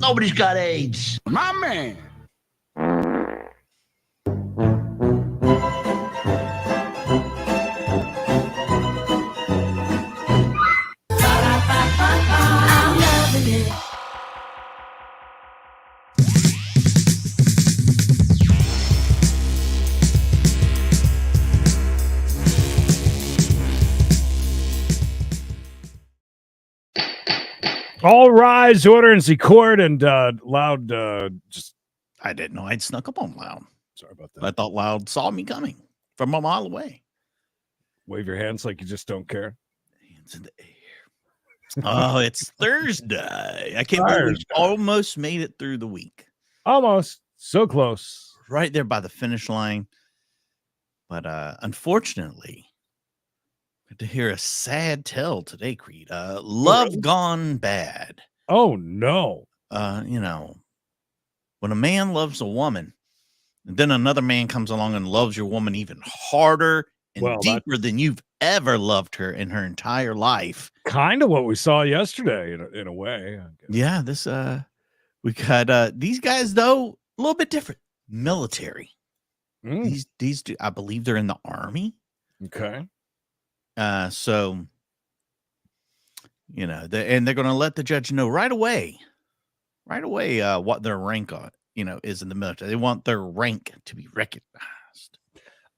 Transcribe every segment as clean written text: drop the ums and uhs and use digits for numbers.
Nobody's got AIDS. My man. I'm loving it. All rise, order in the court, and Loud just... I didn't know I'd snuck up on Loud. Sorry about that. I thought Loud saw me coming from a mile away. Wave your hands like you just don't care. Hands in the air. Oh, it's Thursday. I can't believe we almost made it through the week. Almost. So close. Right there by the finish line. But unfortunately, to hear a sad tale today, Creed. Love gone bad. Oh, no. You know, when a man loves a woman, and then another man comes along and loves your woman even harder and deeper than you've ever loved her in her entire life. Kind of what we saw yesterday, in a way. Yeah, this we got these guys though a little bit different. Military. These two, I believe they're in the Army. Okay. So you know, they're going to let the judge know right away, what their rank on, is in the military. They want their rank to be recognized.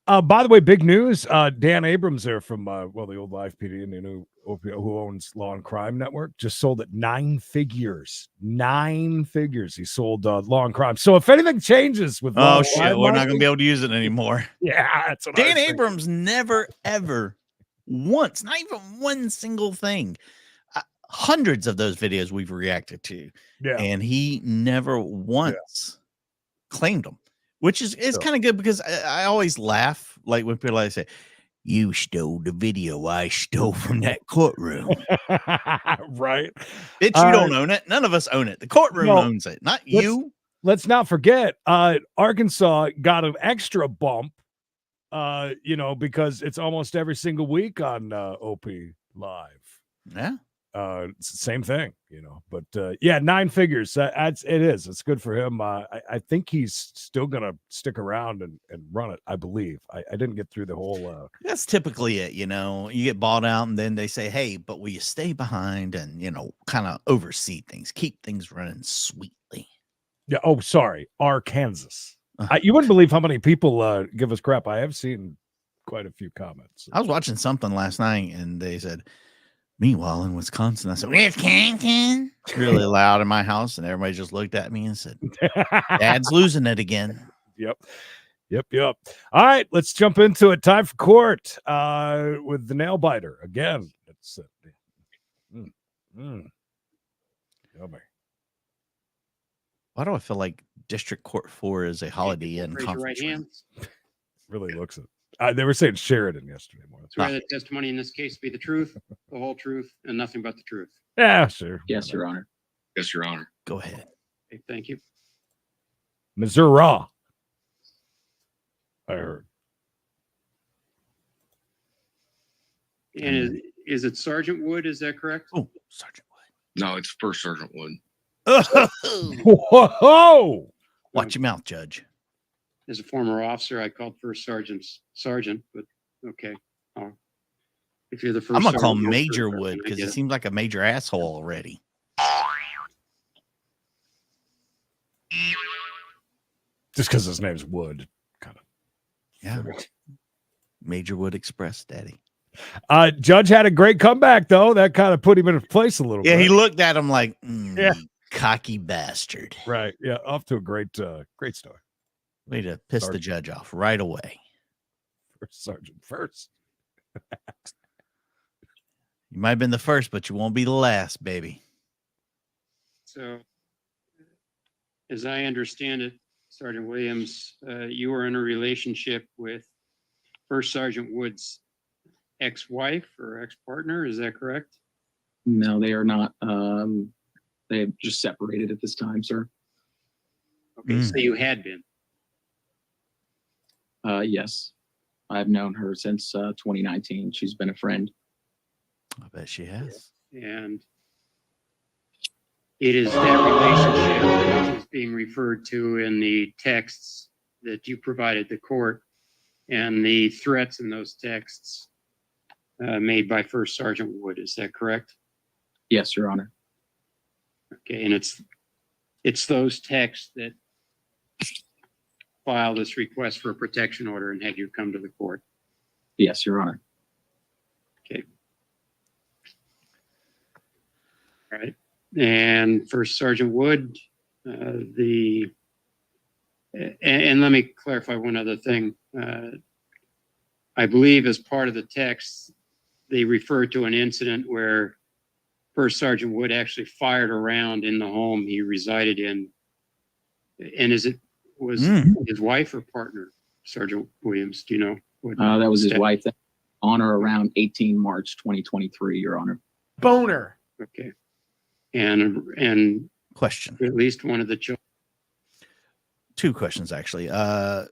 By the way, big news. Dan Abrams there from the old Live PD and who owns Law and Crime Network just sold at 9 figures. 9 figures. He sold Law and Crime. So if anything changes with we're not going to be able to use it anymore. Yeah, that's what Dan Abrams never ever once, not even one single thing. Hundreds of those videos we've reacted to, and he never once claimed them, which is kind of good because I always laugh like when people say, "You stole the video I stole from that courtroom," right? Bitch, you don't own it. None of us own it. The courtroom owns it, not you. Let's not forget, Arkansas got an extra bump, because it's almost every single week on OP Live. Yeah. It's the same thing, but 9 figures. It's good for him. I think he's still gonna stick around and run it. I believe. I didn't get through the whole. That's typically it. You get bought out, and then they say, "Hey, but will you stay behind and kind of oversee things, keep things running sweetly?" Yeah. Oh, sorry, Arkansas. You wouldn't believe how many people give us crap. I have seen quite a few comments. I was watching something last night, and they said, "Meanwhile, in Wisconsin," I said, "Wisconsin," really loud in my house, and everybody just looked at me and said, "Dad's losing it again." Yep. All right, let's jump into it. Time for court with the nail biter again. It's yummy. Why do I feel like District Court 4 is a Holiday Inn conference room? Really looks it. They were saying Sheridan yesterday morning. Swear that testimony in this case be the truth, the whole truth, and nothing but the truth. Yeah, sure. Yes, Your Honor. Yes, Your Honor. Go ahead. Okay, thank you. Missouri. I heard. And is it Sergeant Wood? Is that correct? Oh, Sergeant Wood. No, it's First Sergeant Wood. Whoa! Watch your mouth, Judge. As a former officer, I called First Sergeant, but okay. If you're the first, I'm gonna call him Major Wood because he seems like a major asshole already. Just because his name's Wood, kind of. Yeah. Major Wood Express, Daddy. Judge had a great comeback, though. That kind of put him in place a little bit. Yeah, he looked at him like, cocky bastard. Right. Yeah, off to a great start. Way to piss the judge off right away. First Sergeant first. You might have been the first, but you won't be the last, baby. So, as I understand it, Sergeant Williams, you were in a relationship with First Sergeant Wood's ex-wife or ex-partner. Is that correct? No, they are not. They have just separated at this time, sir. Okay, so you had been. Yes. I've known her since 2019. She's been a friend. I bet she has. And It is that relationship which is being referred to in the texts that you provided the court and the threats in those texts made by First Sergeant Wood. Is that correct? Yes, Your Honor. Okay, and it's those texts that filed this request for a protection order and had you come to the court. Yes, Your Honor. Okay. All right. And First Sergeant Wood, and let me clarify one other thing. I believe as part of the text, they refer to an incident where First Sergeant Wood actually fired a round in the home he resided in. And was his wife or partner, Sergeant Williams? Do you know? That was his wife on or around 18 March 2023, Your Honor. Boner. Okay. And Question. at least one of the children. Two questions, actually. SFC,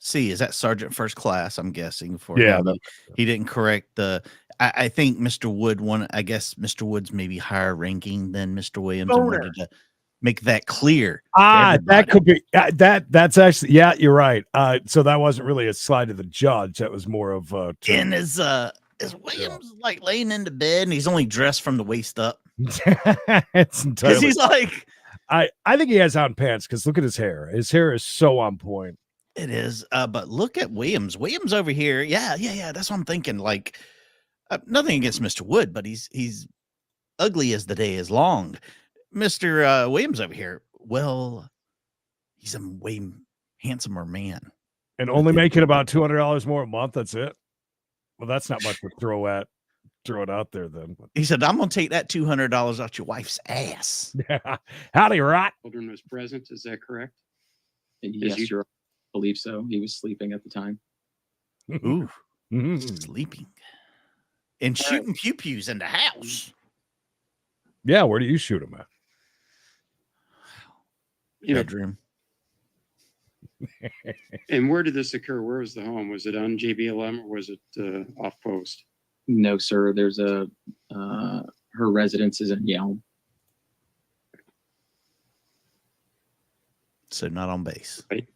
is that Sergeant First Class? I'm guessing. He didn't correct the. I think Mr. Wood I guess Mr. Wood's maybe higher ranking than Mr. Williams. Boner. And wanted to make that clear. That could be that's actually, yeah, you're right. So that wasn't really a slide to the judge. That was more of and is Williams like laying into bed and he's only dressed from the waist up? It's entirely. He's like, I think he has on pants because look at his hair. His hair is so on point. It is. But look at Williams. Williams over here. Yeah. That's what I'm thinking. Like, nothing against Mr. Wood, but he's ugly as the day is long. Mr. Williams over here. Well, he's a way handsomer man. And only making about $200 more a month. That's it. Well, that's not much to throw it out there then. He said, I'm going to take that $200 out your wife's ass. Yeah. Howdy, right? Children was present. Is that correct? Yes, Your Honor. I believe so. He was sleeping at the time. Ooh, sleeping and shooting pew-pews in the house. Yeah, where do you shoot him at? Bedroom. And where did this occur? Where was the home? Was it on JBLM or was it off post? No, sir. There's her residence is in Yelm. So not on base. Right.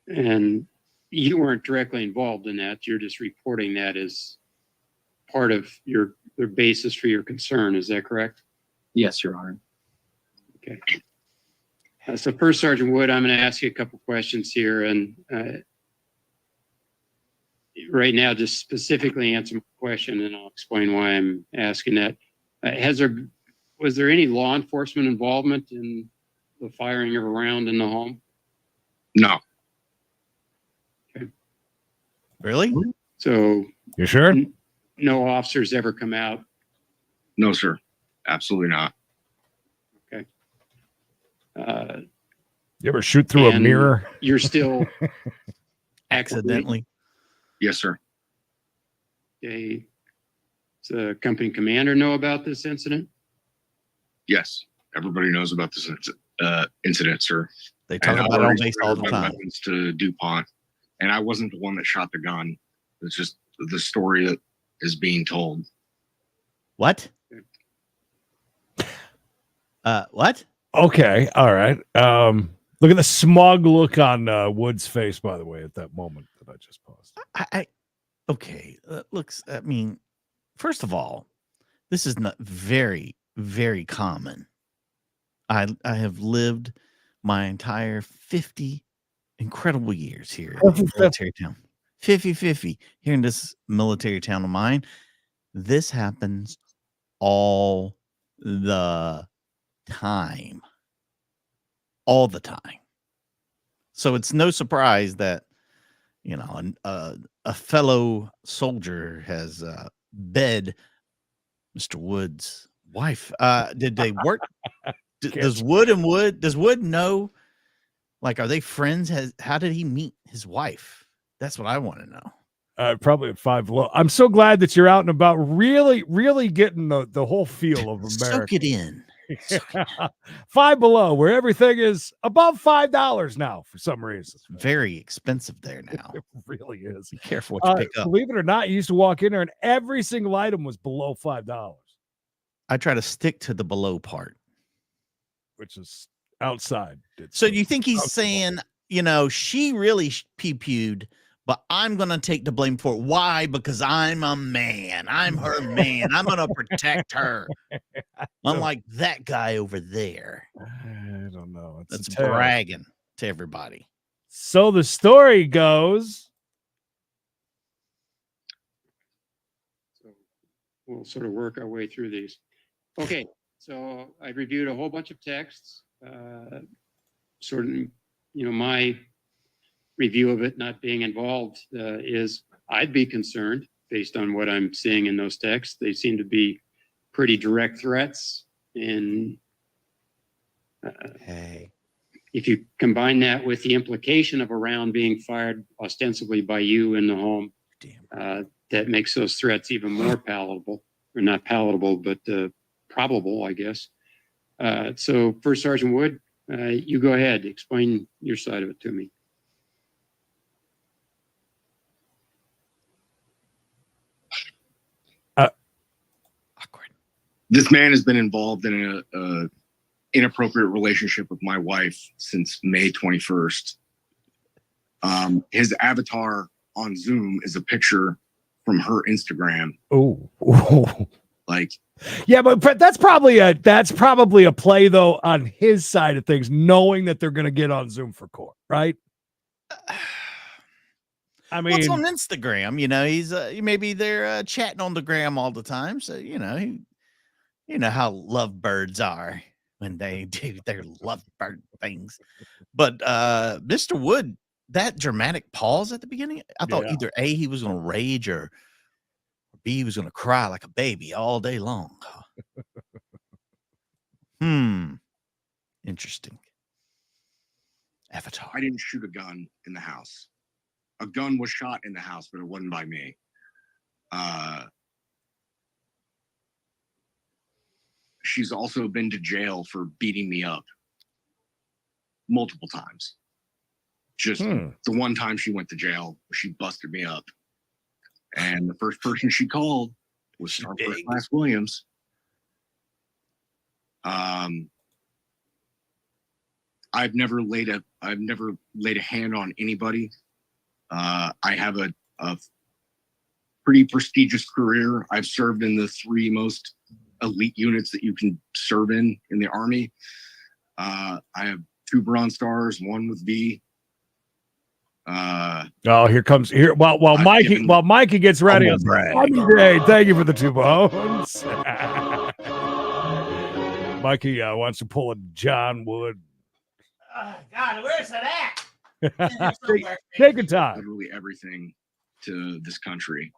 And you weren't directly involved in that. You're just reporting that as part of the basis for your concern. Is that correct? Yes, Your Honor. Okay. So First Sergeant Wood, I'm going to ask you a couple questions here, and right now, just specifically answer my question, and I'll explain why I'm asking that. Was there any law enforcement involvement in the firing of a round in the home? No. Okay. Really? So you sure? No officers ever come out? No, sir. Absolutely not. Okay. You ever shoot through a mirror? You're still accidentally? Yes, sir. Okay. Does the company commander know about this incident? Yes. Everybody knows about this incident, sir. They talk about it on base all the time. Weapons to DuPont, and I wasn't the one that shot the gun. It's just the story that is being told. What? What? Okay. All right. Look at the smug look on Wood's face, by the way, at that moment that I just paused. Okay. Looks, I mean, first of all, this is not very, very common. I have lived my entire 50 incredible years here in this military town. 50 here in this military town of mine. This happens all the time. All the time. So it's no surprise that, you know, a fellow soldier has bed Mr. Wood's wife. Did they work? Does Wood know? Like, are they friends? How did he meet his wife? That's what I want to know. Probably at Five Below. I'm so glad that you're out and about, really, really getting the whole feel of America. Soak it in. Five Below, where everything is above $5 now for some reason. It's very expensive there now. It really is. Be careful what you pick up. Believe it or not, you used to walk in there and every single item was below $5. I try to stick to the below part, which is outside. So you think he's saying, she really pee-pewed, but I'm going to take the blame for it. Why? Because I'm a man. I'm her man. I'm going to protect her. Unlike that guy over there. I don't know. That's bragging to everybody. So the story goes. So we'll sort of work our way through these. Okay. So I reviewed a whole bunch of texts. Sort of, my review of it not being involved is I'd be concerned based on what I'm seeing in those texts. They seem to be pretty direct threats. And if you combine that with the implication of a round being fired ostensibly by you in the home, that makes those threats even more palatable, or not palatable, but probable, I guess. So First Sergeant Wood, you go ahead, explain your side of it to me. Awkward. This man has been involved in a inappropriate relationship with my wife since May 21st. His avatar on Zoom is a picture from her Instagram. Oh, like, yeah, but that's probably a play though on his side of things, knowing that they're going to get on Zoom for court, right? I mean, it's on Instagram. He's maybe they're chatting on the gram all the time, so you know how lovebirds are when they do their lovebird things. But Mr. Wood, that dramatic pause at the beginning, I thought either A, he was going to rage, or B, he was going to cry like a baby all day long. Interesting. Avatar. I didn't shoot a gun in the house. A gun was shot in the house, but it wasn't by me. She's also been to jail for beating me up multiple times. Just the one time she went to jail, she busted me up. And the first person she called was Star First Class Williams. I've never laid a hand on anybody. I have a pretty prestigious career. I've served in the 3 most elite units that you can serve in the Army. I have 2 Bronze Stars, 1 with V. Here comes while Mikey gets ready. Hey, thank you for the 2 bones. Mikey wants to pull a John Wood. God, where's it at? Take your time. Literally everything to this country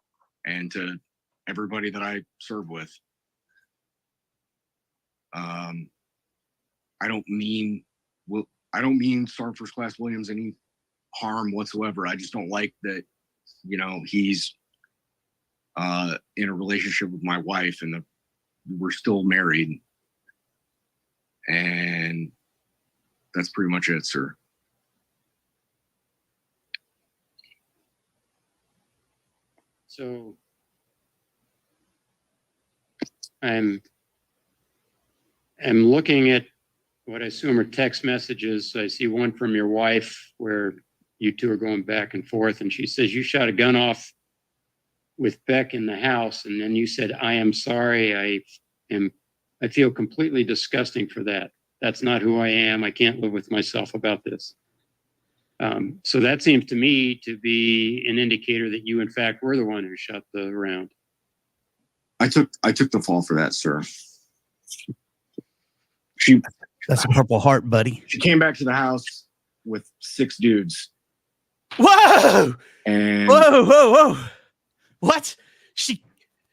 and to everybody that I serve with. I don't mean Star First Class Williams any harm whatsoever. I just don't like that, he's in a relationship with my wife and we're still married. And that's pretty much it, sir. So I'm looking at what I assume are text messages. I see one from your wife where you 2 are going back and forth, and she says you shot a gun off with Beck in the house, and then you said, "I am sorry. I feel completely disgusting for that. That's not who I am. I can't live with myself about this." So that seems to me to be an indicator that you, in fact, were the one who shot the round. I took the fall for that, sir. That's a Purple Heart, buddy. She came back to the house with 6 dudes. Whoa! And whoa! What?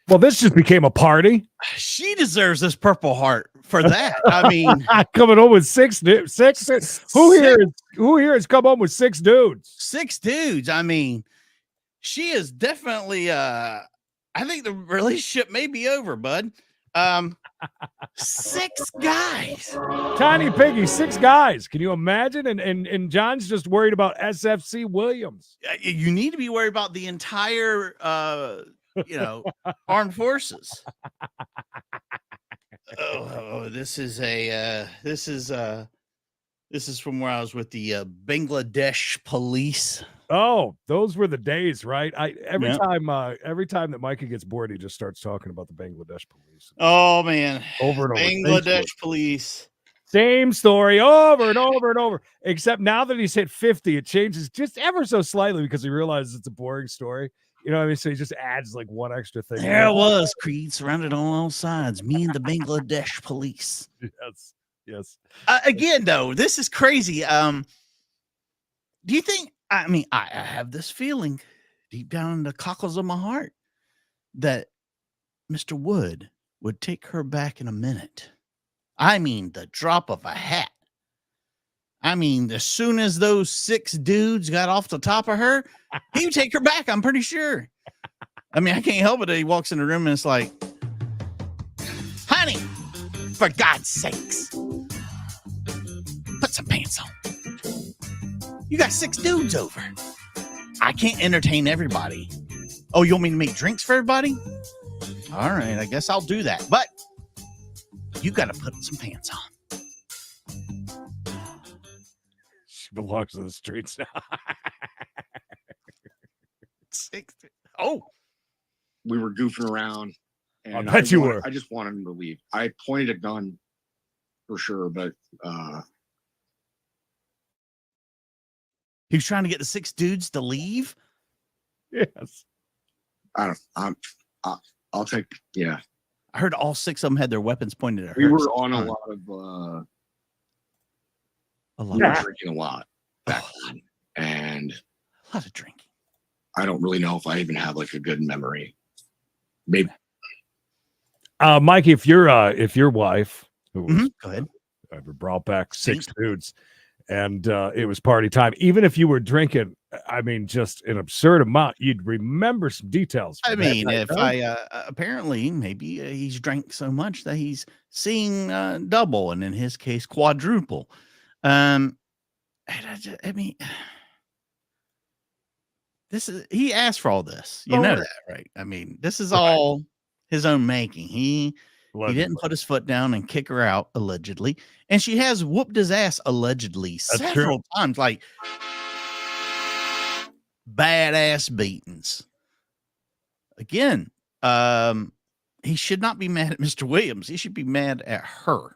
Well, this just became a party. She deserves this Purple Heart for that. I mean, coming home with 6 dudes. Who here has come home with 6 dudes? 6 dudes. I mean, she is definitely. I think the relationship may be over, bud. 6 guys. Tiny Piggy, 6 guys. Can you imagine? And John's just worried about SFC Williams. You need to be worried about the entire armed forces. Oh, this is from where I was with the Bangladesh police. Oh, those were the days, right? Every Yep. time that Micah gets bored, he just starts talking about the Bangladesh police. Oh man, Over and over. Bangladesh police. Same story over and over and over. Except now that he's hit 50, it changes just ever so slightly because he realizes it's a boring story. You know what I mean? So he just adds like one extra thing. There it was, Creed, surrounded on all sides. Me and the Bangladesh police. Yes. Again, though, this is crazy. Do you think? I mean, I have this feeling deep down in the cockles of my heart that Mr. Wood would take her back in a minute. I mean, the drop of a hat. I mean, as soon as those 6 dudes got off the top of her, he would take her back. I'm pretty sure. I mean, I can't help it that he walks in the room and it's like, honey, for God's sakes, put some pants on. You got 6 dudes over. I can't entertain everybody. Oh, you want me to make drinks for everybody? All right, I guess I'll do that. But you got to put some pants on. She belongs to the streets now. 6. Oh, we were goofing around, and I bet you were. I just wanted him to leave. I pointed a gun for sure, but he was trying to get the 6 dudes to leave. Yes. I'll take. Yeah, I heard all 6 of them had their weapons pointed at her. we were on a lot of. We were drinking a lot back then, and a lot of drinking. I don't really know if I even have like a good memory. Maybe. Mikey, if your wife, who was, go ahead, brought back 6 dudes, and it was party time, even if you were drinking, I mean, just an absurd amount, you'd remember some details. I mean, if apparently maybe he's drank so much that he's seeing double, and in his case, quadruple. I mean, he asked for all this. You know that, right? I mean, this is all his own making. He didn't put his foot down and kick her out, allegedly. And she has whooped his ass, allegedly, several times, like badass beatings. Again, he should not be mad at Mr. Williams. He should be mad at her.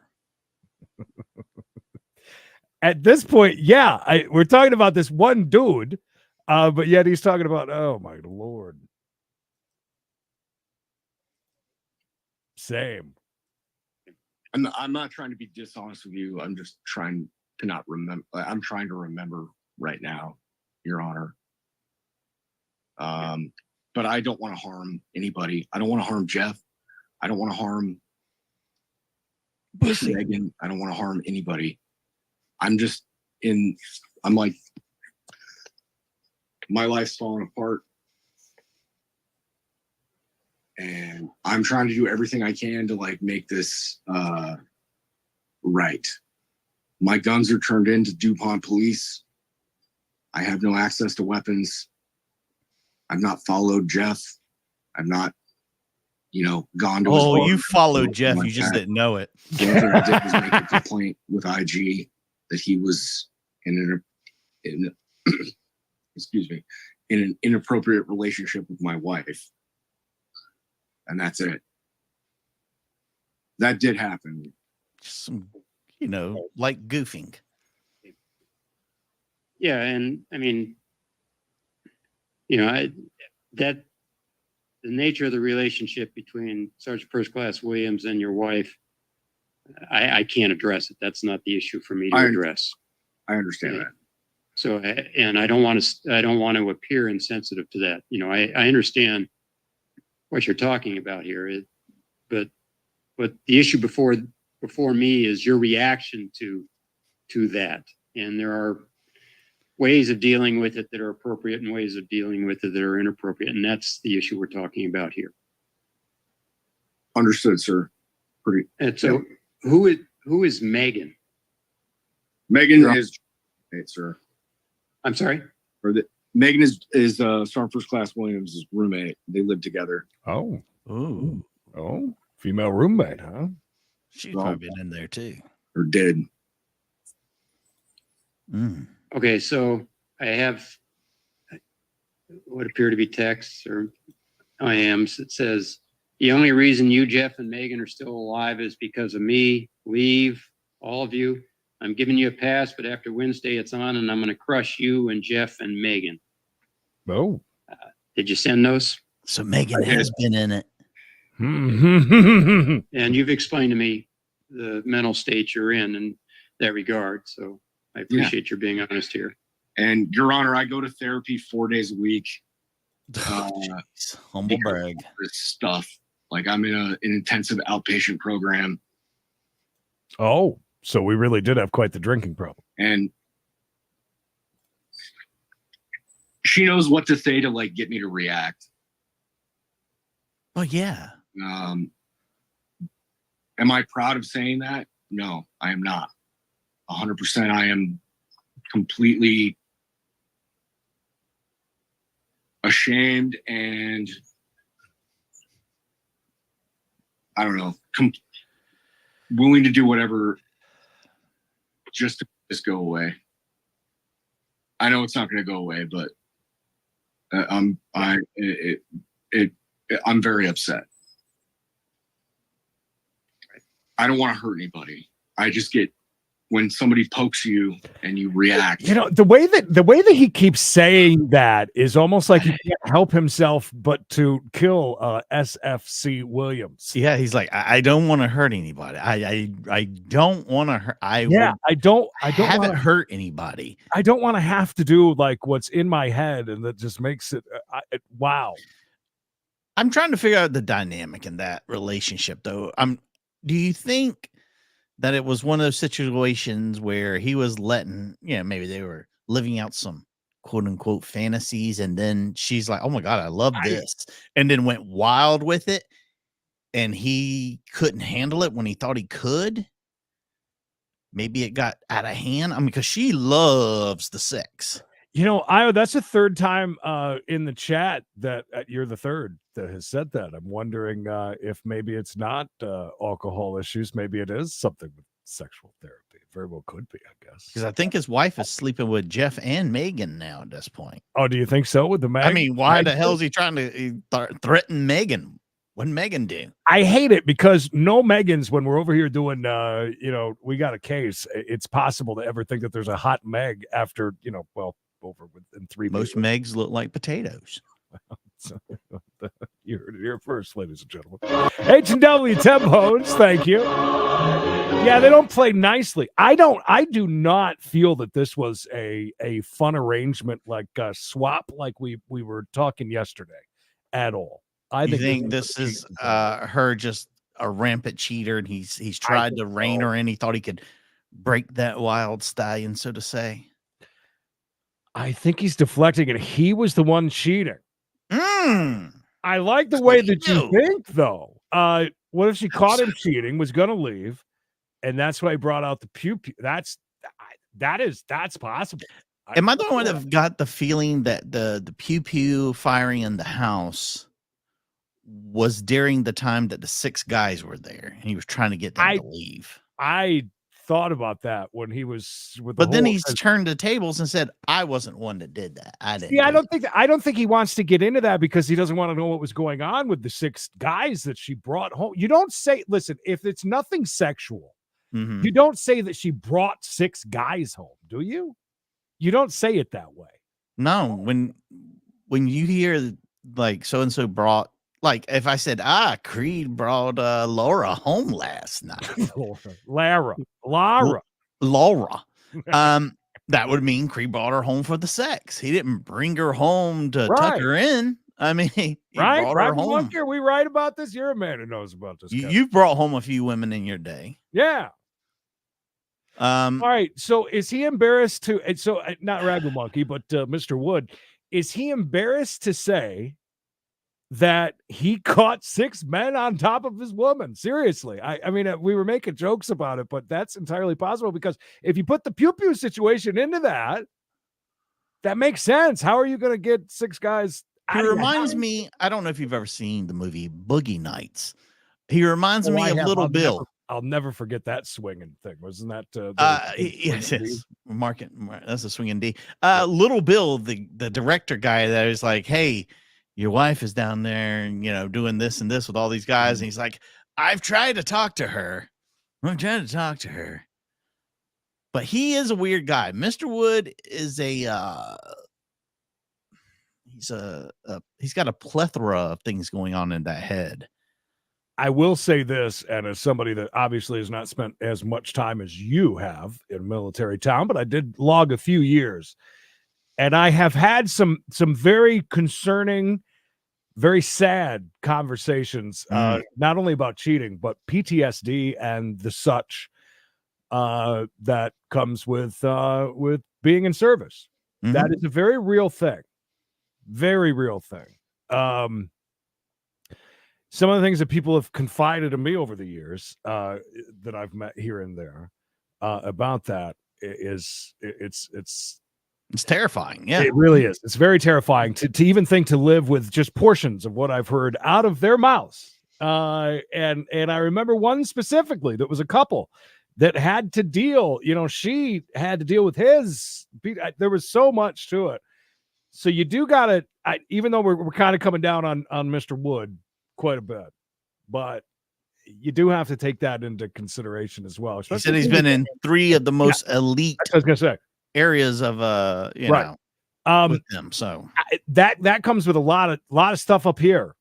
At this point, yeah, we're talking about this one dude, but yet he's talking about, oh my Lord. Same. I'm not trying to be dishonest with you. I'm just trying to not remember. I'm trying to remember right now, Your Honor. But I don't want to harm anybody. I don't want to harm Jeff. I don't want to harm Megan. I don't want to harm anybody. I'm like, my life's falling apart. And I'm trying to do everything I can to like make this right. My guns are turned into DuPont police. I have no access to weapons. I've not followed Jeff. I've not, gone to. Oh, you followed Jeff. You just didn't know it. The only thing I did was make a complaint with IG that he was in an inappropriate relationship with my wife. And that's it. That did happen. Some, like goofing. Yeah, and I mean, the nature of the relationship between Sergeant First Class Williams and your wife, I can't address it. That's not the issue for me to address. I understand that. So, and I don't want to appear insensitive to that. I understand what you're talking about here, but the issue before me is your reaction to that, and there are ways of dealing with it that are appropriate and ways of dealing with it that are inappropriate, and that's the issue we're talking about here. Understood, sir. And so, who is Megan? Megan is, hey, sir. I'm sorry. Megan is Sergeant First Class Williams' roommate. They live together. Oh, female roommate, huh? She's probably been in there too. Or did. Okay, so I have what appear to be texts or IMs. It says, the only reason you, Jeff, and Megan are still alive is because of me. Leave, all of you. I'm giving you a pass, but after Wednesday it's on, and I'm going to crush you and Jeff and Megan. Oh. Did you send those? So Megan has been in it. And you've explained to me the mental state you're in that regard. So I appreciate your being honest here. And Your Honor, I go to therapy 4 days a week. Humble brag. This stuff. Like I'm in an intensive outpatient program. Oh, so we really did have quite the drinking problem. And she knows what to say to like get me to react. Oh yeah. Am I proud of saying that? No, I am not. 100%. I am completely ashamed and I don't know, willing to do whatever just to just go away. I know it's not going to go away, but I'm very upset. I don't want to hurt anybody. I just get when somebody pokes you and you react. You know, the way that he keeps saying that is almost like he can't help himself but to kill SFC Williams. Yeah, he's like, I don't want to hurt anybody. I don't want to hurt. I don't haven't hurt anybody. I don't want to have to do like what's in my head, and that just makes it wow. I'm trying to figure out the dynamic in that relationship, though. Do you think that it was one of those situations where he was letting, maybe they were living out some quote unquote fantasies, and then she's like, oh my God, I love this, and then went wild with it, and he couldn't handle it when he thought he could? Maybe it got out of hand. I mean, because she loves the sex. You know, that's the third time in the chat that you're the third that has said that. I'm wondering if maybe it's not alcohol issues. Maybe it is something with sexual therapy. It very well could be, I guess. Because I think his wife is sleeping with Jeff and Megan now at this point. Oh, do you think so with the Megan? I mean, why the hell is he trying to threaten Megan? What did Megan do? I hate it because no Megans, when we're over here doing, we got a case. It's possible to ever think that there's a hot Meg after, over within 3 minutes. Most Megs look like potatoes. You heard it here first, ladies and gentlemen. H&W Tempos, thank you. Yeah, they don't play nicely. I do not feel that this was a fun arrangement like a swap like we were talking yesterday at all. I think this is her just a rampant cheater, and he's tried to rein her in. He thought he could break that wild stallion, so to say. I think he's deflecting it. He was the one cheating. I like the way that you think, though. What if she caught him cheating, was going to leave, and that's why he brought out the pew pew? That's possible. Am I the one that got the feeling that the pew pew firing in the house was during the time that the 6 guys were there, and he was trying to get them to leave? I thought about that when he was with but then he's turned the tables and said, I wasn't one that did that. I didn't. Yeah, I don't think he wants to get into that because he doesn't want to know what was going on with the 6 guys that she brought home. You don't say, listen, if it's nothing sexual, you don't say that she brought 6 guys home, do you? You don't say it that way. No, when you hear like so and so brought, like if I said, Creed brought Laura home last night. Laura. That would mean Creed brought her home for the sex. He didn't bring her home to tuck her in. I mean, he brought her home. Monkey, are we right about this? You're a man who knows about this. You've brought home a few women in your day. Yeah. All right. So is he embarrassed to? And so not Ragu Monkey, but Mr. Wood, is he embarrassed to say that he caught 6 men on top of his woman? Seriously. I mean, we were making jokes about it, but that's entirely possible because if you put the pew pew situation into that makes sense. How are you going to get 6 guys? He reminds me, I don't know if you've ever seen the movie Boogie Nights. He reminds me of Little Bill. I'll never forget that swinging thing. Wasn't that? Yes, yes. That's a swinging D. Little Bill, the director guy, that is like, hey, your wife is down there, and doing this and this with all these guys, and he's like, I've tried to talk to her. I'm trying to talk to her, but he is a weird guy. Mr. Wood is he's got a plethora of things going on in that head. I will say this, and as somebody that obviously has not spent as much time as you have in military town, but I did log a few years, and I have had some very concerning, very sad conversations, not only about cheating, but PTSD and the such that comes with being in service. Mm-hmm. That is a very real thing. Very real thing. Some of the things that people have confided to me over the years that I've met here and there about that it's terrifying. Yeah, it really is. It's very terrifying to even think to live with just portions of what I've heard out of their mouths. And I remember one specifically that was a couple that had to deal. She had to deal with his. There was so much to it. So you do got to, even though we're kind of coming down on Mr. Wood quite a bit, but you do have to take that into consideration as well. He said he's been in 3 of the most elite I was gonna say areas of right. With them. So that comes with a lot of stuff up here.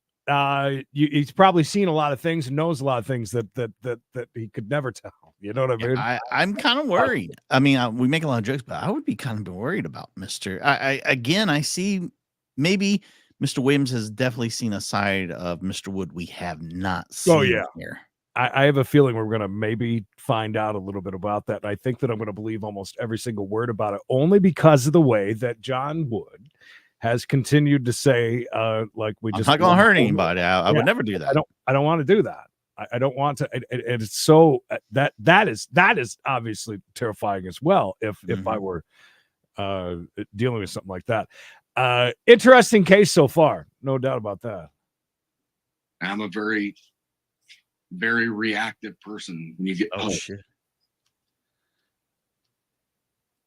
He's probably seen a lot of things and knows a lot of things that he could never tell. You know what I mean? I'm kind of worried. I mean, we make a lot of jokes, but I would be kind of worried about Mr. I see maybe Mr. Williams has definitely seen a side of Mr. Wood we have not seen here. I have a feeling we're going to maybe find out a little bit about that. And I think that I'm going to believe almost every single word about it, only because of the way that John Wood has continued to say, like we just I'm not going to hurt anybody. I would never do that. I don't want to do that. I don't want to. And it's so that is obviously terrifying as well. If I were dealing with something like that. Interesting case so far, no doubt about that. I'm a very, very reactive person. When you get shit.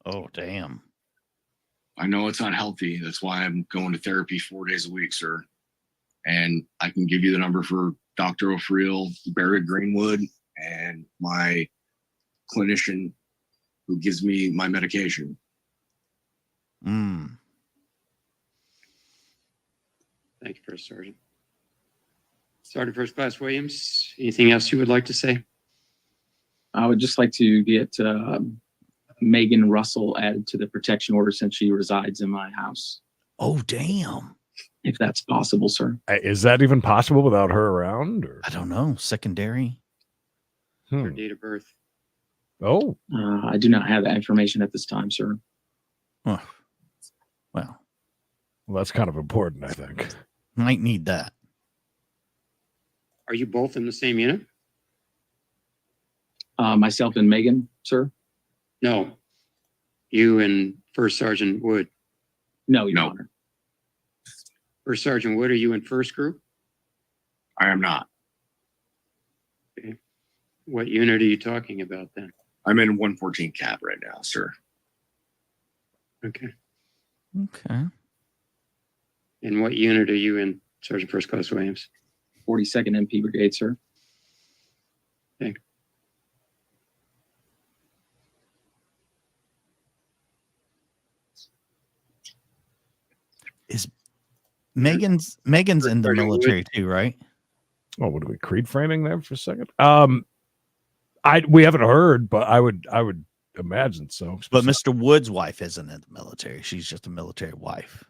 Oh damn. I know it's unhealthy. That's why I'm going to therapy 4 days a week, sir. And I can give you the number for Dr. O'Friel, Barry Greenwood, and my clinician who gives me my medication. Thank you, First Sergeant. Sergeant First Class Williams, anything else you would like to say? I would just like to get Megan Russell added to the protection order since she resides in my house. Oh, damn. If that's possible, sir. Is that even possible without her around? Or? I don't know. Secondary. Her date of birth. Oh. I do not have that information at this time, sir. Huh. Well, that's kind of important, I think. Might need that. Are you both in the same unit? Myself and Megan, sir? No. You and First Sergeant Wood? No, Your Honor. First Sergeant Wood, are you in first group? I am not. Okay. What unit are you talking about then? I'm in 114 CAP right now, sir. Okay. Okay. And what unit are you in, Sergeant First Class Williams? 42nd MP Brigade, sir. Okay. Is Megan's in the military too, right? Oh, what are we creed framing there for a second? We haven't heard, but I would imagine so. But Mr. Wood's wife isn't in the military. She's just a military wife.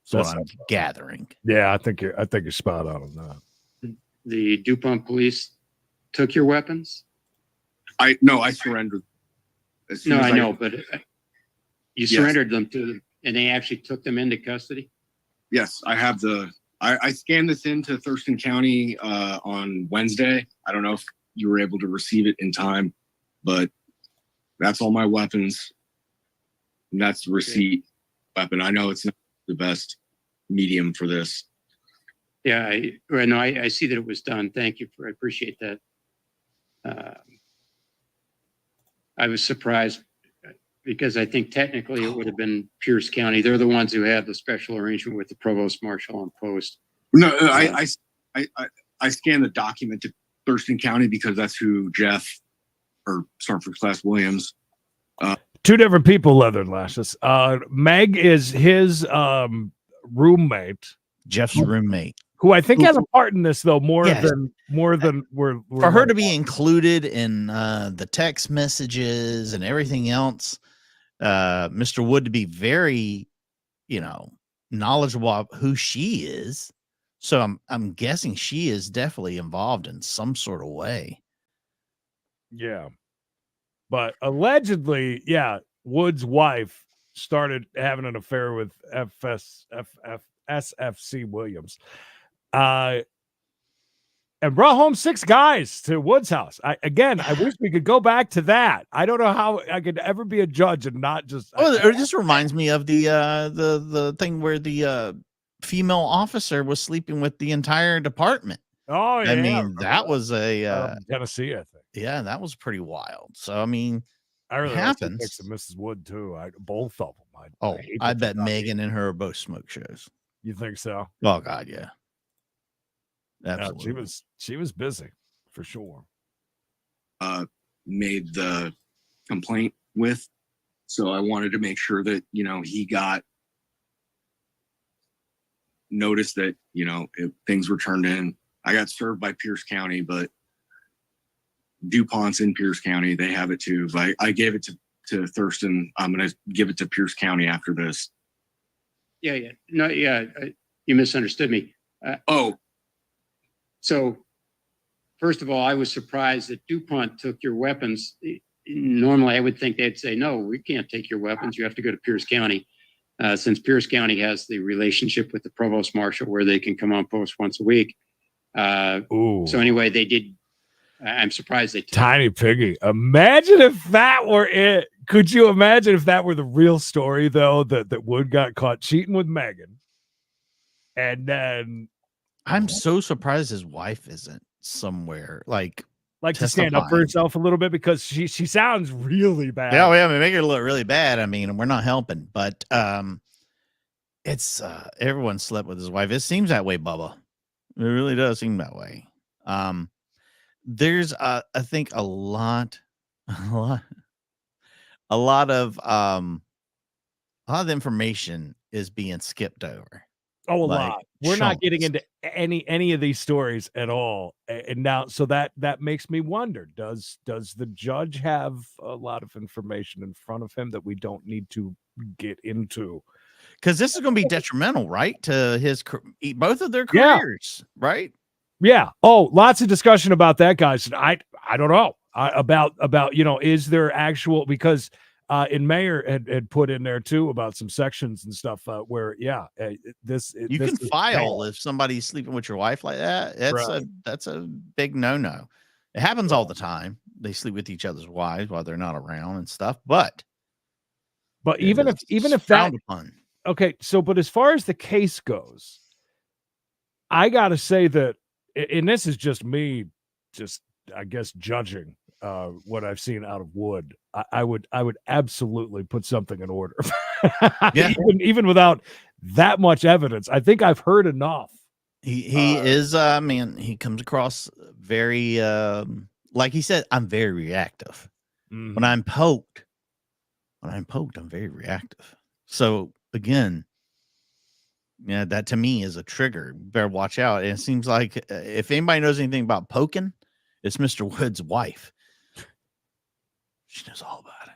So I'm gathering. Yeah, I think you're spot on that. The DuPont police took your weapons? I surrendered. No, I know, but you surrendered them to them, and they actually took them into custody? Yes, I have I scanned this into Thurston County on Wednesday. I don't know if you were able to receive it in time, but that's all my weapons. And that's the receipt weapon. I know it's not the best medium for this. Yeah, I see that it was done. Thank you I appreciate that. I was surprised because I think technically it would have been Pierce County. They're the ones who had the special arrangement with the provost marshal on post. No, I scanned the document to Thurston County because that's who Jeff or Sergeant Class Williams. Two different people, Leather and Lashes. Meg is his roommate, Jeff's roommate, who I think has a part in this though, more Yes. than we're for her to be included in the text messages and everything else. Mr. Wood to be very, knowledgeable of who she is. So I'm guessing she is definitely involved in some sort of way. Yeah. But allegedly, yeah, Wood's wife started having an affair with SFC Williams. And brought home 6 guys to Wood's house. I wish we could go back to that. I don't know how I could ever be a judge and not just. It just reminds me of the thing where the female officer was sleeping with the entire department. Oh yeah, I mean that was a Tennessee, I think. Yeah, that was pretty wild. So I mean, I really happens. like Mrs. Wood too. Both of them. I bet Megan and her are both smoke shows. You think so? Oh God, yeah. Absolutely. No, she was busy for sure. Made the complaint with, so I wanted to make sure that he got notice that if things were turned in. I got served by Pierce County, but DuPont's in Pierce County. They have it too. But I gave it to Thurston. I'm going to give it to Pierce County after this. Yeah. No, yeah. You misunderstood me. So, first of all, I was surprised that DuPont took your weapons. Normally, I would think they'd say, no, we can't take your weapons. You have to go to Pierce County. Since Pierce County has the relationship with the provost marshal where they can come on post once a week. So anyway, they did. I'm surprised they took Tiny Piggy. Imagine if that were it. Could you imagine if that were the real story, though, that Wood got caught cheating with Megan? And then I'm so surprised his wife isn't somewhere like to stand up for herself a little bit, because she sounds really bad. Yeah, we make her look really bad. I mean, we're not helping, but it's everyone slept with his wife. It seems that way, Bubba. It really does seem that way. There's I think a lot of information is being skipped over. Oh, a lot. We're not getting into any of these stories at all. And now, so that makes me wonder, does the judge have a lot of information in front of him that we don't need to get into? Because this is going to be detrimental, right, to both of their careers, right? Yeah. Oh, lots of discussion about that, guys. I don't know about is there actual, because in Mayor had put in there too about some sections and stuff where you can file if somebody's sleeping with your wife like that. That's a big no. It happens all the time. They sleep with each other's wives while they're not around and stuff. But even if that, okay. So, but as far as the case goes, I got to say that, and this is just me, I guess judging what I've seen out of Wood, I would absolutely put something in order. Yeah. even without that much evidence. I think I've heard enough. He is man, he comes across very like he said, I'm very reactive. Mm-hmm. When I'm poked, I'm very reactive. So again, yeah, that to me is a trigger. Better watch out. And it seems like if anybody knows anything about poking, it's Mr. Wood's wife. She knows all about it.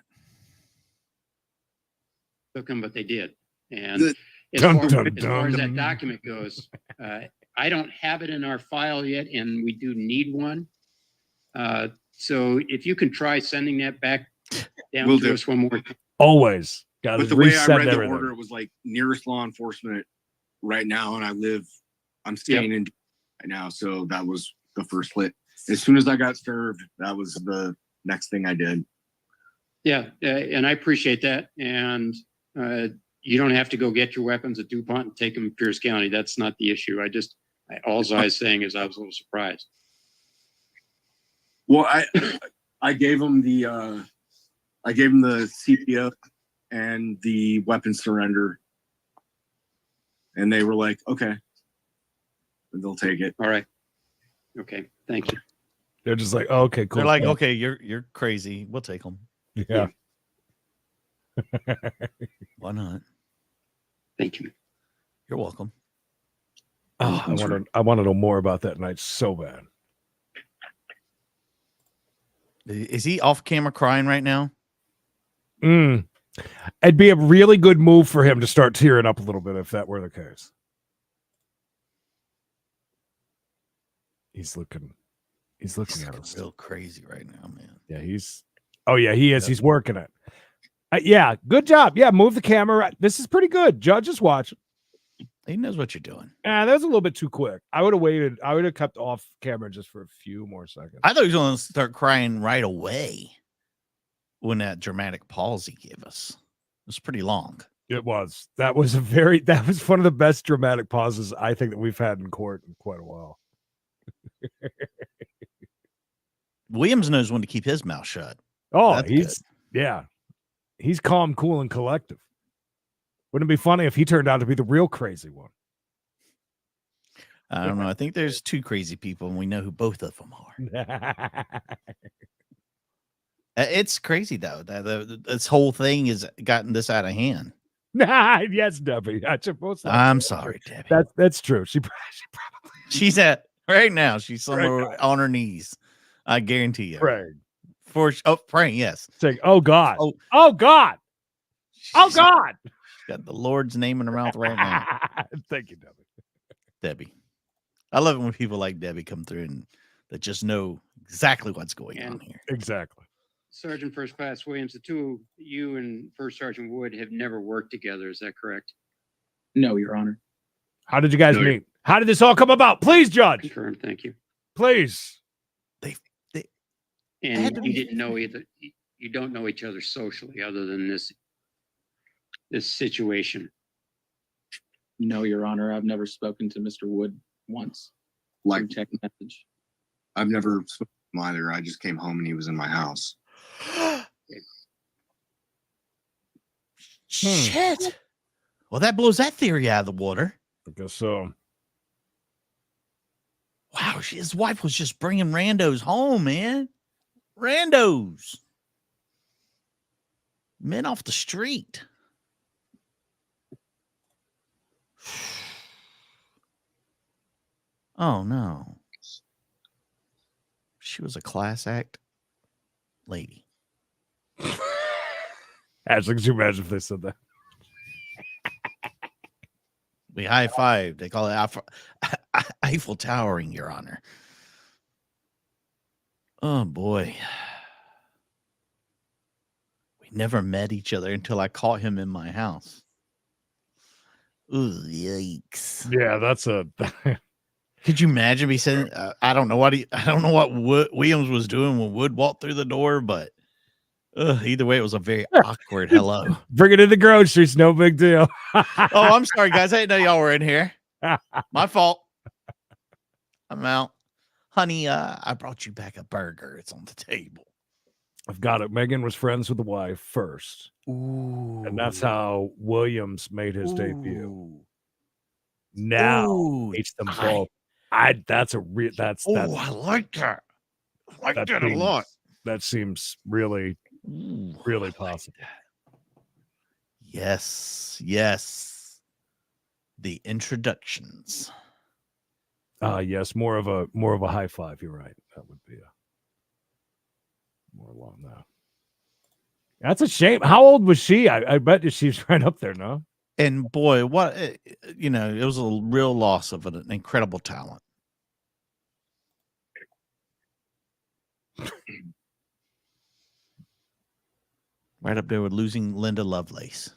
Took them, but they did. And as far as that document goes, I don't have it in our file yet, and we do need one. So if you can try sending that back down to us one more time. Always. But the way I read the order, it was like nearest law enforcement right now, and I'm staying in right now, so that was the first hit. As soon as I got served, that was the next thing I did. Yeah, and I appreciate that. And you don't have to go get your weapons at DuPont and take them to Pierce County. That's not the issue. All I was saying is I was a little surprised. Well, I gave him the CPO and the weapon surrender, and they were like, okay, they'll take it. All right. Okay. Thank you. They're just like, oh, okay, cool. They're like, okay, you're crazy. We'll take them. Yeah. Why not? Thank you. You're welcome. Oh, I want to know more about that night so bad. Is he off camera crying right now? It'd be a really good move for him to start tearing up a little bit if that were the case. He's looking at us. Real crazy right now, man. Yeah, he is. He's working it. Yeah, good job. Yeah, move the camera. This is pretty good. Judge is watching. He knows what you're doing. That was a little bit too quick. I would have waited. I would have kept off camera just for a few more seconds. I thought he was going to start crying right away when that dramatic pause he gave us. It was pretty long. It was. That was one of the best dramatic pauses I think that we've had in court in quite a while. Williams knows when to keep his mouth shut. Oh, That's he's calm, cool, and collective. Wouldn't it be funny if he turned out to be the real crazy one? I don't know. I think there's two crazy people, and we know who both of them are. It's crazy, though. This whole thing has gotten this out of hand. Yes, Debbie. I'm sorry, Debbie. That's true. She's at right now. She's somewhere on her knees. I guarantee you. Praying. Praying, yes. Saying, oh God. Oh God. Oh God. Got the Lord's name in her mouth right now. Thank you, Debbie. Debbie. I love it when people like Debbie come through and that just know exactly what's going on here. Exactly. Sergeant First Class Williams, the two, you and First Sergeant Wood, have never worked together. Is that correct? No, Your Honor. How did you guys meet? How did this all come about? Please, Judge. Confirmed. Thank you. Please. And you didn't know either. You don't know each other socially, other than this situation. No, Your Honor. I've never spoken to Mr. Wood once. Like text message. I've never spoken to him either. I just came home and he was in my house. Shit. Well, that blows that theory out of the water. I guess so. Wow, his wife was just bringing randos home, man. Randos. Men off the street. Oh, no. She was a class act lady. Ashley, could you imagine if they said that? We high five. They call it Eiffel Towering, Your Honor. Oh, boy. We never met each other until I caught him in my house. Ooh, yikes. Yeah, that's a... Could you imagine me saying, I don't know what Williams was doing when Wood walked through the door, but either way, it was a very awkward hello. Bring it in the groceries, no big deal. Oh, I'm sorry, guys. I didn't know y'all were in here. My fault. I'm out. Honey, I brought you back a burger. It's on the table. I've got it. Megan was friends with the wife first. Ooh. And that's how Williams made his debut. Now it's them both. That's I like that. I like that a lot. That seems really possible. Yes. The introductions. Yes, more of a high five. You're right. That would be more along that. That's a shame. How old was she? I bet she's right up there, no? And boy, it was a real loss of an incredible talent. Right up there with losing Linda Lovelace.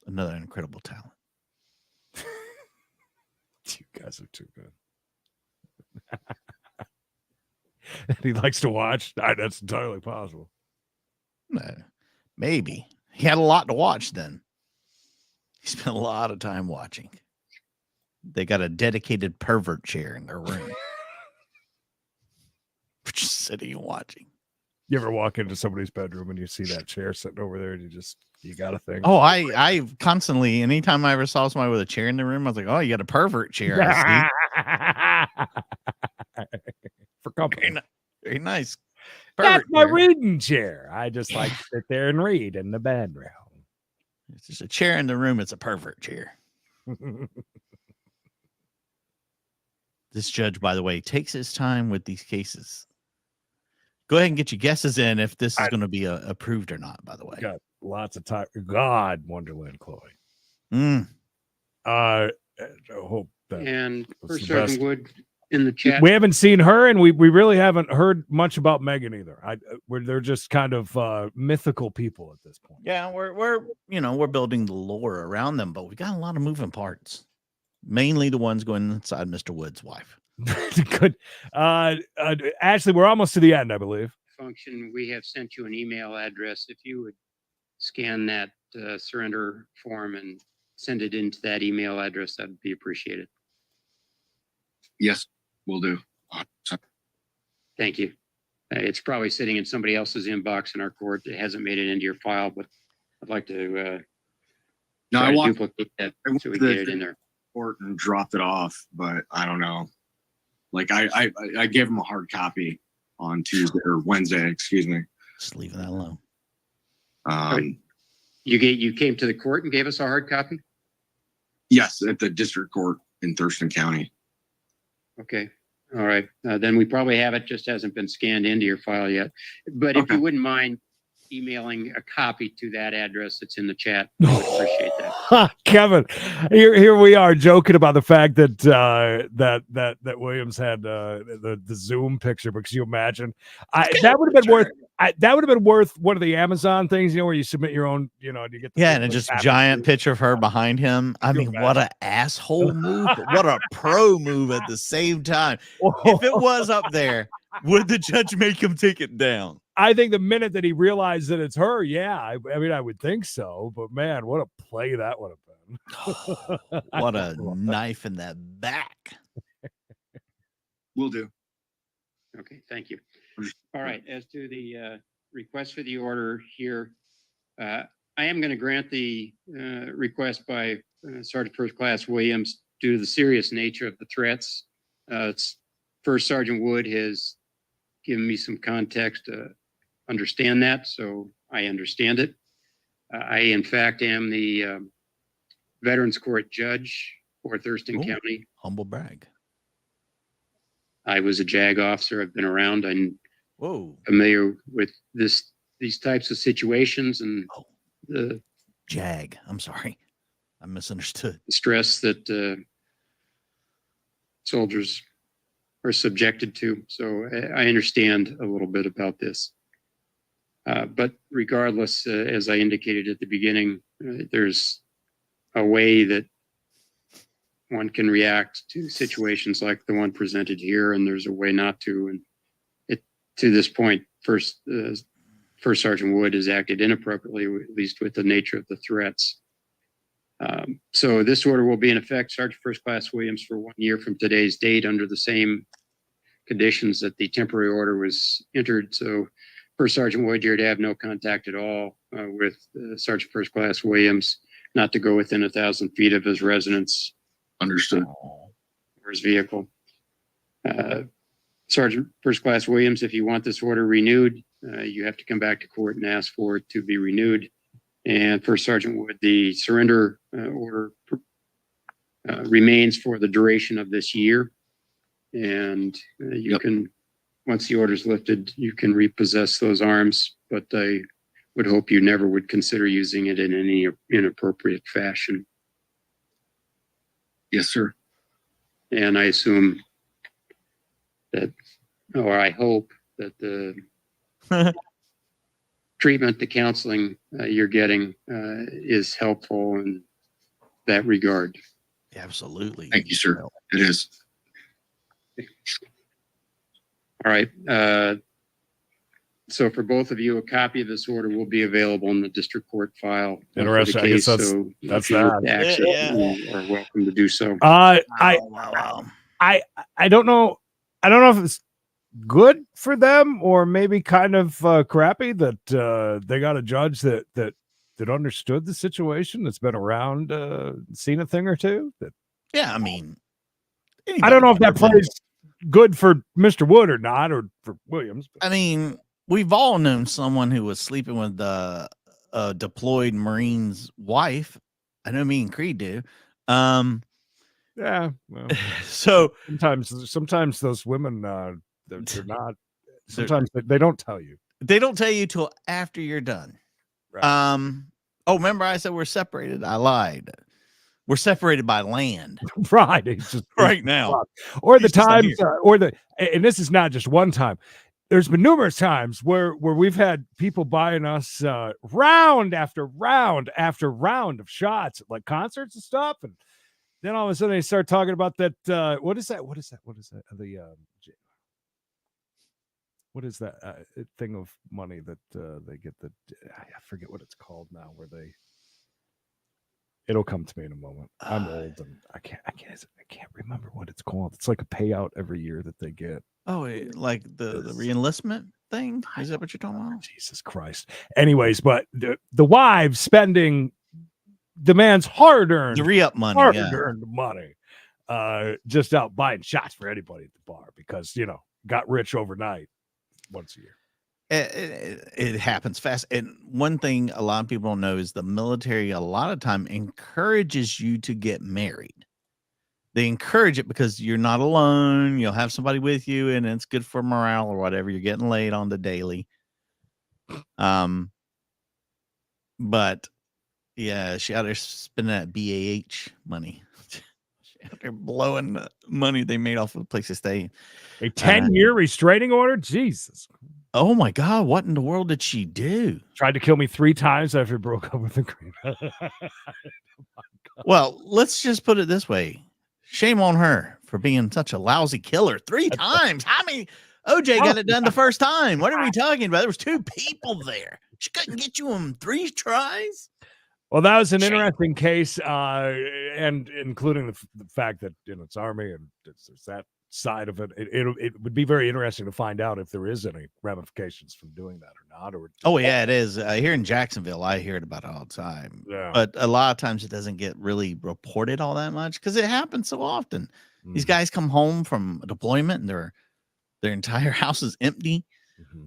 Another incredible talent. You guys are too good. And he likes to watch. That's entirely possible. Maybe. He had a lot to watch then. He spent a lot of time watching. They got a dedicated pervert chair in their room. just sitting and watching. You ever walk into somebody's bedroom and you see that chair sitting over there, and you got to think. Oh, I constantly, anytime I ever saw somebody with a chair in the room, I was like, oh, you got a pervert chair. I see. For company. Very nice. That's Pervert my chair. reading chair. I just like to sit there and read in the bedroom. It's just a chair in the room. It's a pervert chair. This judge, by the way, takes his time with these cases. Go ahead and get your guesses in if this is going to be approved or not, by the way. Got lots of time. God, Wonderland Chloe. Mm. I hope that. And was First the best. Sergeant Wood in the chat. We haven't seen her, and we really haven't heard much about Megan either. They're just kind of mythical people at this point. Yeah, we're building the lore around them, but we got a lot of moving parts. Mainly the ones going inside Mr. Wood's wife. Good. Ashley, we're almost to the end, I believe. Function, we have sent you an email address. If you would scan that surrender form and send it into that email address, that would be appreciated. Yes, we'll do. Thank you. It's probably sitting in somebody else's inbox in our court. It hasn't made it into your file, but I'd like to No, try I to walked duplicate that went so we to get the- it in there. court and dropped it off, but I don't know. Like I gave him a hard copy on Tuesday or Wednesday, excuse me. Just leaving that alone. You came to the court and gave us a hard copy? Yes, at the district court in Thurston County. Okay. All right. Then we probably have it, just hasn't been scanned into your file yet. But if Okay. you wouldn't mind emailing a copy to that address that's in the chat, I would appreciate that. Kevin, here we are joking about the fact that that Williams had the Zoom picture, because you imagine that would have been worth that would have been worth one of the Amazon things, where you submit your own, you get the Yeah, and just a giant picture of her behind him. I mean, what an asshole move, but what a pro move at the same time. If it was up there, would the judge make him take it down? I think the minute that he realized that it's her, yeah, I mean, I would think so. But man, what a play that would have been. What a knife in the back. Will do. Okay, thank you. All right, as to the request for the order here, I am going to grant the request by Sergeant First Class Williams due to the serious nature of the threats. First Sergeant Wood has given me some context to understand that, so I understand it. I, in fact, am the Veterans Court judge for Thurston County. Humble brag. I was a JAG officer. I've been around. I'm Whoa. familiar with these types of situations and the JAG. I'm sorry. I misunderstood. stress that soldiers are subjected to. So I understand a little bit about this. But regardless, as I indicated at the beginning, there's a way that one can react to situations like the one presented here, and there's a way not to. And to this point, First Sergeant Wood has acted inappropriately, at least with the nature of the threats. So this order will be in effect, Sergeant First Class Williams, for 1 year from today's date under the same conditions that the temporary order was entered. So First Sergeant Wood, you're to have no contact at all with Sergeant First Class Williams, not to go within 1,000 feet of his residence. Understood. Or his vehicle. Sergeant First Class Williams, if you want this order renewed, you have to come back to court and ask for it to be renewed. And First Sergeant Wood, the surrender order remains for the duration of this year. And you can, once the order is lifted, you can repossess those arms, but I would hope you never would consider using it in any inappropriate fashion. Yes, sir. And I assume that, or I hope that the treatment, the counseling you're getting is helpful in that regard. Absolutely. Thank you, sir. It is. All right. So for both of you, a copy of this order will be available in the district court file. Interesting. I guess that's if you look to access it, you are welcome to do so. I don't know. I don't know if it's good for them, or maybe kind of crappy that they got a judge that understood the situation, that's been around, seen a thing or two. That Yeah, I mean, I don't know if that anybody can- plays good for Mr. Wood or not, or for Williams. But I mean, we've all known someone who was sleeping with a deployed Marine's wife. I know me and Creed do. yeah, well, So sometimes those women, they're not. Sometimes they don't tell you. they don't tell you till after you're done. Right. Oh, remember I said we're separated? I lied. We're separated by land Right. It's just right now. Or the He's just not times, here. and this is not just one time. There's been numerous times where we've had people buying us round after round after round of shots at like concerts and stuff, and then all of a sudden they start talking about that. What is that? What is that? What is that thing of money that they get? I forget what it's called now. It'll come to me in a moment. I'm old and I can't remember what it's called. It's like a payout every year that they get. Oh, like the reenlistment thing? Is that what you're talking about? Jesus Christ. Anyways, but the wives spending the man's hard-earned, The re-up money, hard-earned money, just out buying shots for anybody at the bar because got rich overnight once a year. It happens fast. And one thing a lot of people don't know is the military a lot of time encourages you to get married. They encourage it because you're not alone. You'll have somebody with you, and it's good for morale or whatever. You're getting laid on the daily. But yeah, she out there spending that BAH money. She out there blowing the money they made off of the place to stay. A 10-year restraining order? Jesus. Oh my God, what in the world did she do? Tried to kill me 3 times after I broke up with the queen. Well, let's just put it this way. Shame on her for being such a lousy killer 3 times. How many? OJ got it done the first time. What are we talking about? There was 2 people there. She couldn't get you in 3 tries. Well, that was an interesting case, and including the fact that it's Army and there's that side of it. It would be very interesting to find out if there is any ramifications from doing that or not. Oh yeah, it is. Here in Jacksonville, I hear it about it all the time. Yeah. But a lot of times it doesn't get really reported all that much because it happens so often. These guys come home from a deployment and their entire house is empty.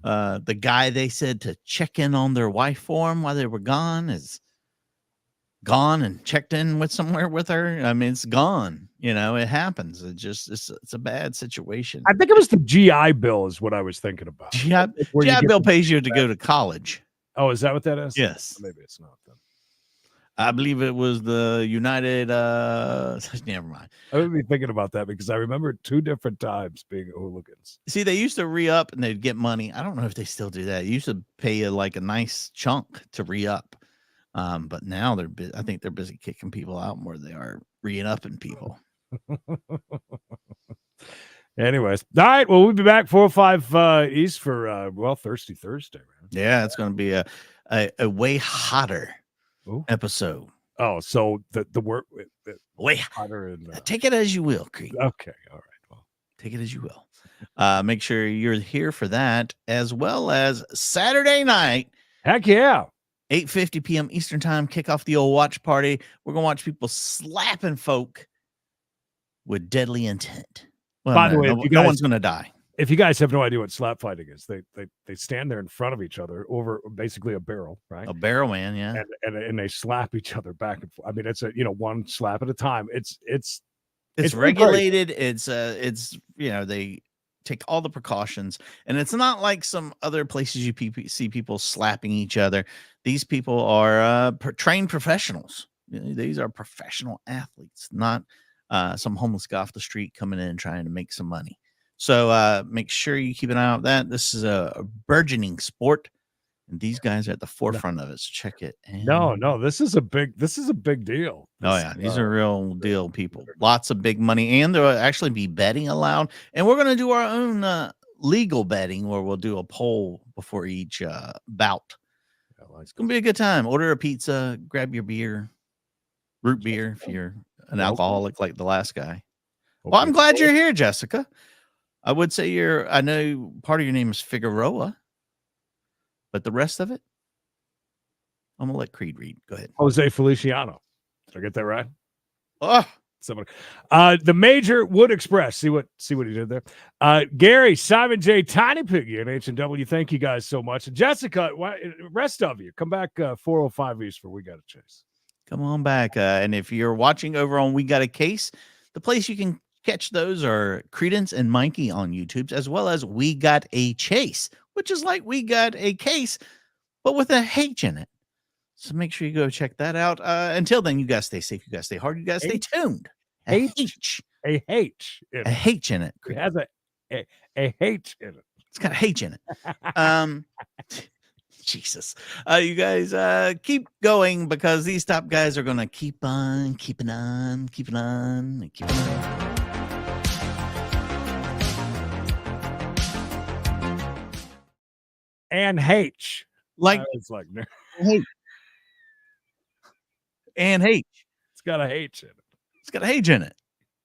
The guy they said to check in on their wife for them while they were gone is gone and checked in with somewhere with her. I mean, it's gone. It happens. It's a bad situation. I think it was the GI Bill is what I was thinking about. GI Bill pays you to go to college. Oh, is that what that is? Yes. Maybe it's not then. I believe it was the United. Never mind. I would be thinking about that because I remember 2 different times being hooligans. See, they used to re-up and they'd get money. I don't know if they still do that. They used to pay you like a nice chunk to re-up. But now I think they're busy kicking people out more than they are re-upping people. Anyways, all right. Well, we'll be back 405 East for Thirsty Thursday, man. Yeah, it's going to be a way hotter episode. Oh, so the word way hotter and take it as you will, Creed. Okay, all right. Well, take it as you will. Make sure you're here for that, as well as Saturday night. Heck yeah. 8:50 p.m. Eastern time, kick off the old watch party. We're going to watch people slapping folk with deadly intent. Well, by the way, no one's going to die. If you guys have no idea what slap fighting is, they stand there in front of each other over basically a barrel, right? A barrel, man, yeah. And they slap each other back and forth. I mean, it's one slap at a time. It's regulated. It's they take all the precautions, and it's not like some other places you see people slapping each other. These people are trained professionals. These are professional athletes, not some homeless guy off the street coming in and trying to make some money. So make sure you keep an eye on that. This is a burgeoning sport, and these guys are at the forefront of it. So check it. And no, this is a big deal. Oh yeah, these are real deal people. Lots of big money, and there'll actually be betting allowed. And we're gonna do our own legal betting, where we'll do a poll before each bout. It's gonna be a good time. Order a pizza, grab your beer, root beer if you're an alcoholic like the last guy. Well, I'm glad you're here, Jessica. I would say I know part of your name is Figueroa, but the rest of it, I'm going to let Creed read. Go ahead. Jose Feliciano. Did I get that right? Oh, Somebody. The Major Wood Express. See what he did there. Gary, Simon J, Tiny Piggy, and H&W. Thank you guys so much. And Jessica, rest of you, come back 405 East for We Got a Chase. Come on back. And if you're watching over on We Got a Case, the place you can catch those are Credence and Mikey on YouTube, as well as We Got a Chase, which is like We Got a Case, but with a H in it. So make sure you go check that out. Until then, you guys stay safe. You guys stay hard. You guys stay tuned. A H in it. It has a H in it. It's got a H in it. Jesus. You guys keep going because these top guys are going to keep on, keeping on, keeping on, and keeping on. And H. Like, it's like H. And H. It's got a H in it. It's got a H in it.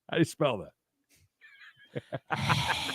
How do you spell that?